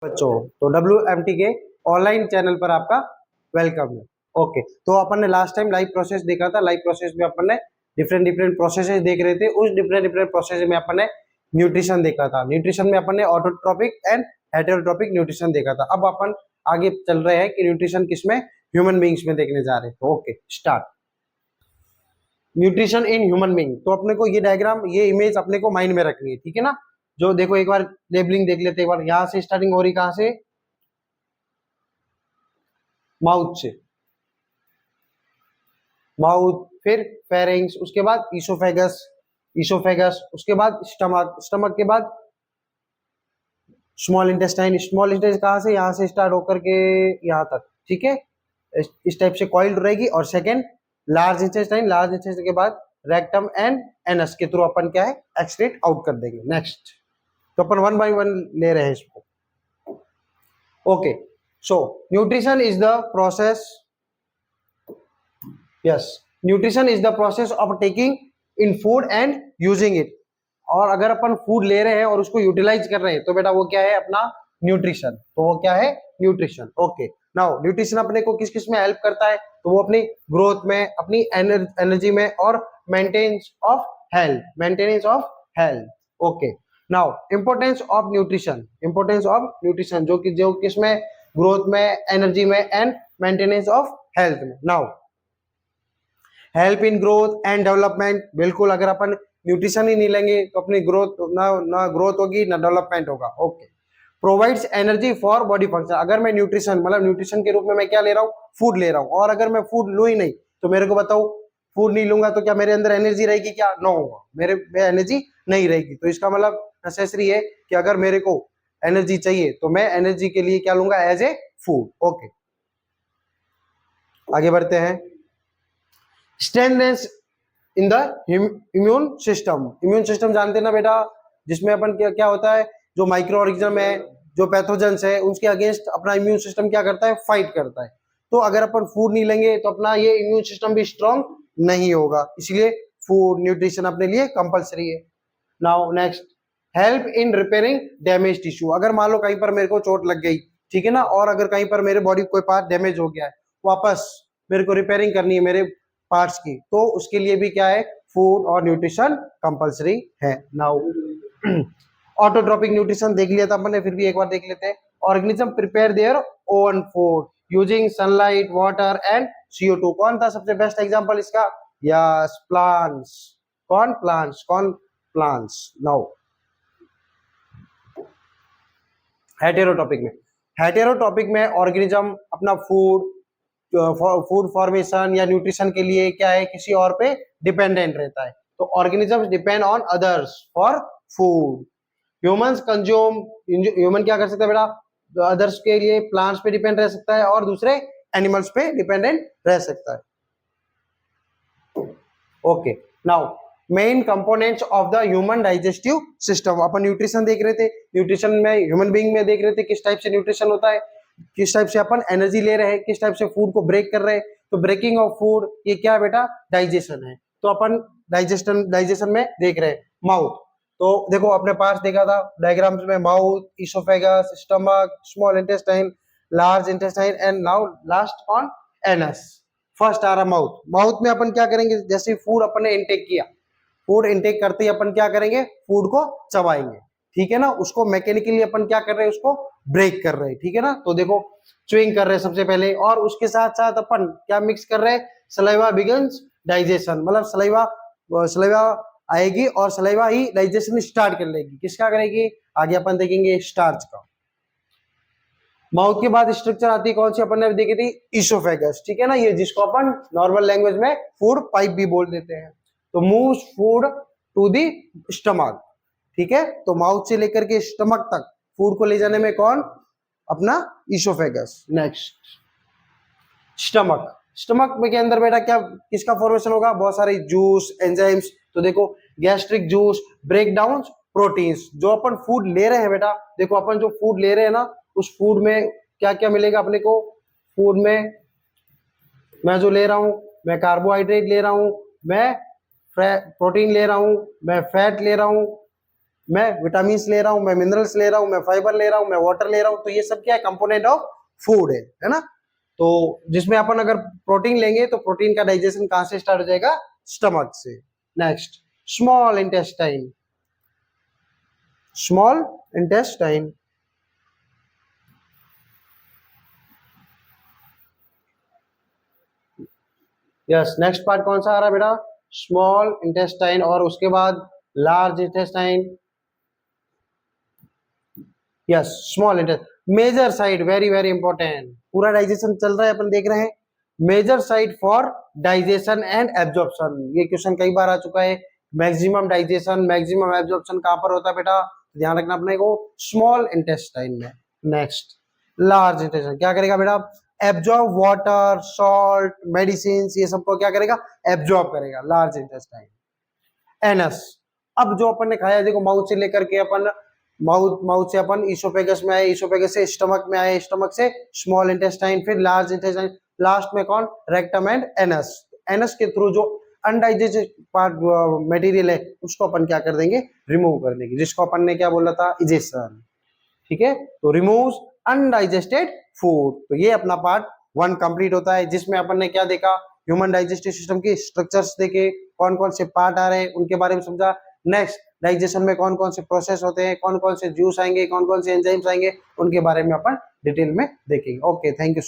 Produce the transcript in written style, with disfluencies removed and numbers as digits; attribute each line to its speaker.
Speaker 1: बच्चों, तो WMT के ऑनलाइन चैनल पर आपका वेलकम है। ओके, तो अपन ने लास्ट टाइम लाइव प्रोसेस देखा था। लाइव प्रोसेस में अपन ने डिफरेंट डिफरेंट प्रोसेसेस देख रहे थे। उस डिफरेंट डिफरेंट प्रोसेस में अपन ने न्यूट्रिशन देखा था। न्यूट्रिशन में अपन ने ऑटोट्रॉपिक एंड हेटेरोट्रॉपिक न्यूट्रिशन देखा था। अब अपन आगे चल रहे हैं कि न्यूट्रिशन किसमें, ह्यूमन बींग्स में देखने जा रहे हैं। तो okay, start. Nutrition in human being. तो अपने को ये डायग्राम, ये इमेज अपने को माइंड में रखनी है, ठीक है ना। जो देखो, एक बार लेबलिंग देख लेते हैं। एक बार यहाँ से स्टार्टिंग हो रही, कहाँ से? माउथ से। माउथ, फिर फेरिंग्स, उसके बाद ईसोफेगस, ईसोफेगस, उसके बाद स्टमक, स्टमक के बाद स्मॉल इंटेस्टाइन। स्मॉल इंटेस्टाइन कहाँ से? यहाँ से स्टार्ट होकर के यहाँ तक, ठीक है। इस टाइप से कॉइल्ड रहेगी। और second large intestine, large intestine के बाद रेक्टम एंड एनस के थ्रू अपन क्या है, एक्सक्रीट आउट कर देंगे। नेक्स्ट, तो अपन वन बाय वन ले रहे हैं इसको। Okay, so nutrition is the process, yes, nutrition is the process of taking in food and using it. और अगर अपन फूड ले रहे हैं और उसको यूटिलाइज कर रहे हैं तो बेटा वो क्या है अपना न्यूट्रिशन। तो वो क्या है? न्यूट्रिशन। ओके, नाउ न्यूट्रिशन अपने को किस किस में हेल्प करता है? तो वो अपनी ग्रोथ में, अपनी एनर्जी में, और maintenance of health, maintenance of health. Okay, now importance of nutrition, importance of nutrition जो किसमें, ग्रोथ में, एनर्जी में एंड मेंटेनेंस ऑफ हेल्थ में। Now help in growth and development. बिल्कुल, अगर अपन न्यूट्रिशन ही नहीं लेंगे तो अपनी ग्रोथ ना ग्रोथ होगी ना डेवलपमेंट होगा। Okay, provides energy for body function. अगर मैं न्यूट्रिशन, मतलब न्यूट्रिशन के रूप में मैं क्या ले रहा हूँ? फूड ले रहा हूँ। और अगर मैं फूड लूँ ही नहीं तो मेरे को बताओ, फूड नहीं लूंगा तो क्या मेरे अंदर एनर्जी रहेगी? क्या नो होगा, मेरे में एनर्जी नहीं रहेगी। तो इसका मतलब नेसेसरी है कि अगर मेरे को एनर्जी चाहिए तो मैं एनर्जी के लिए क्या लूंगा? As a food. ओके, आगे बढ़ते हैं। Strengthness in the immune system. Immune system जानते ना बेटा, जिसमें अपन क्या क्या होता है, जो माइक्रो ऑर्गेनिज्म है, जो पैथोजेंस है, उसके अगेंस्ट अपना इम्यून सिस्टम क्या करता है? फाइट करता है। तो अगर अपन फूड नहीं लेंगे तो अपना ये इम्यून सिस्टम भी स्ट्रांग नहीं होगा। इसलिए फूड न्यूट्रिशन अपने लिए कंपलसरी है। Now next, help in repairing damage tissue. अगर मान लो कहीं पर मेरे को चोट लग गई, ठीक है ना, और अगर कहीं पर मेरे बॉडी कोई पार्ट डैमेज हो गया है, वापस मेरे को रिपेयरिंग करनी है मेरे पार्ट्स की, तो उसके लिए भी क्या है? फूड और न्यूट्रिशन कंपलसरी है। नाउ ऑटोट्रॉपिक न्यूट्रिशन देख लिया था अपन ने, फिर भी एक बार देख लेते हैं। Organism prepare their own food using sunlight, water and CO2। कौन था सबसे बेस्ट एग्जांपल इसका? Yes, plants. कौन? प्लांट्स। कौन? प्लांट्स। नाउ हेटेरोटॉपिक में, हेटेरोटॉपिक में ऑर्गेनिज्म अपना फूड फॉर्मेशन या न्यूट्रिशन के लिए क्या है? किसी और पे डिपेंडेंट रहता है। तो organisms depend on others for food. Humans consume, human क्या कर सकता है बेटा? अदर्स के लिए प्लांट्स पे डिपेंड रह सकता है और दूसरे एनिमल्स पे डिपेंडेंट रह सकता है। Okay, now main components of the human digestive system. Upon nutrition देख रहे थे, न्यूट्रिशन में ह्यूमन बीइंग में देख रहे थे किस टाइप से न्यूट्रिशन होता है, किस टाइप से अपन एनर्जी ले रहे हैं, किस टाइप से फूड को ब्रेक कर रहे हैं। तो ब्रेकिंग ऑफ फूड ये क्या है बेटा? डाइजेशन है। तो अपन डाइजेशन में देख रहे हैं माउथ। तो देखो अपने पास देखा था डायग्राम्स में, mouth, oesophagus, stomach, small intestine, large intestine and now last on anus. First आ रहा माउथ। माउथ में अपन क्या करेंगे? जैसे फूड अपन ने इंटेक किया, फूड इंटेक करते ही अपन क्या करेंगे? फूड को चबाएंगे, ठीक है ना। उसको मैकेनिकली अपन क्या कर रहे हैं? उसको ब्रेक कर रहे हैं, ठीक है ना। तो देखो च्युइंग कर रहे हैं सबसे पहले, और उसके साथ साथ अपन क्या मिक्स कर रहे हैं? सलाइवा बिगन्स डाइजेशन, मतलब सलाइवा आएगी और सलाइवा ही डाइजेशन स्टार्ट कर लेगी। किसका करेगी? आगे अपन देखेंगे स्टार्च का। माउथ के बाद स्ट्रक्चर आती है कौन सी? अपन ने देखी थी ईसोफेगस, ठीक है ना, ये जिसको अपन नॉर्मल लैंग्वेज में फूड पाइप भी बोल देते हैं। तो moves food to the stomach, ठीक है। तो माउथ से लेकर के स्टमक तक फूड को ले जाने में कौन? अपना ईसोफेगस। Next stomach. स्टमक में के अंदर बेटा क्या किसका फॉर्मेशन होगा? बहुत सारे जूस, एंजाइम्स। तो देखो gastric juice break down proteins. जो अपन फूड ले रहे हैं बेटा, देखो अपन जो फूड ले रहे हैं ना, उस फूड में क्या क्या मिलेगा अपने को? फूड में मैं जो ले रहा हूं, मैं कार्बोहाइड्रेट ले रहा हूं, मैं प्रोटीन ले रहा हूं, मैं फैट ले रहा हूं, मैं विटामिन ले रहा हूँ, मैं मिनरल्स ले रहा हूँ, मैं फाइबर ले रहा हूँ, मैं वाटर ले रहा हूँ, तो ये सब क्या है, कंपोनेंट ऑफ फूड है ना। तो जिसमें अपन अगर प्रोटीन लेंगे तो प्रोटीन का डाइजेशन कहां से स्टार्ट हो जाएगा, स्टमक से। Next, small intestine, small intestine, yes next part कौन सा आ रहा है बेटा, स्मॉल इंटेस्टाइन, और उसके बाद large intestine, yes small intestine. Major side, very very important, पूरा डाइजेशन चल रहा है, अपन देख रहे हैं major side for digestion and absorption, ये क्वेश्चन कई बार आ चुका है। मैक्सिमम डाइजेशन मैक्सिमम एब्जॉर्प्शन कहां पर होता है बेटा, ध्यान रखना अपने को, स्मॉल इंटेस्टाइन में। नेक्स्ट, लार्ज इंटेस्टाइन क्या करेगा बेटा, एब्जॉर्ब वाटर, सॉल्ट, मेडिसिन, ये सबको क्या करेगा, एब्जॉर्ब करेगा, लार्ज इंटेस्टाइन। एनस, अब जो अपन ने खाया, देखो माउथ से लेकर के अपन माउथ से अपन ईसोफेगस में आए, ईसोफेगस से स्टमक में आए, स्टमक से स्मॉल इंटेस्टाइन, फिर लार्ज इंटेस्टाइन, लास्ट में कौन, रेक्टम एंड एनस। एनस के थ्रू जो अनडाइजेस्टेड पार्ट मटेरियल है उसको अपन क्या कर देंगे, रिमूव कर देंगे, जिसको अपन ने क्या बोला था, इजेशन। ठीक है, तो रिमूव्स अनडाइजेस्टेड फूड। तो ये अपना पार्ट 1 कंप्लीट होता है, जिसमें अपन ने क्या देखा, ह्यूमन डाइजेस्टिव सिस्टम की स्ट्रक्चर्स देखे, कौन कौन से पार्ट आ रहे हैं उनके बारे में समझा। नेक्स्ट, डाइजेशन में कौन कौन से प्रोसेस होते हैं, कौन कौन से जूस आएंगे, कौन कौन से एंजाइम्स आएंगे, उनके बारे में अपन डिटेल में देखेंगे। Okay, thank you so much.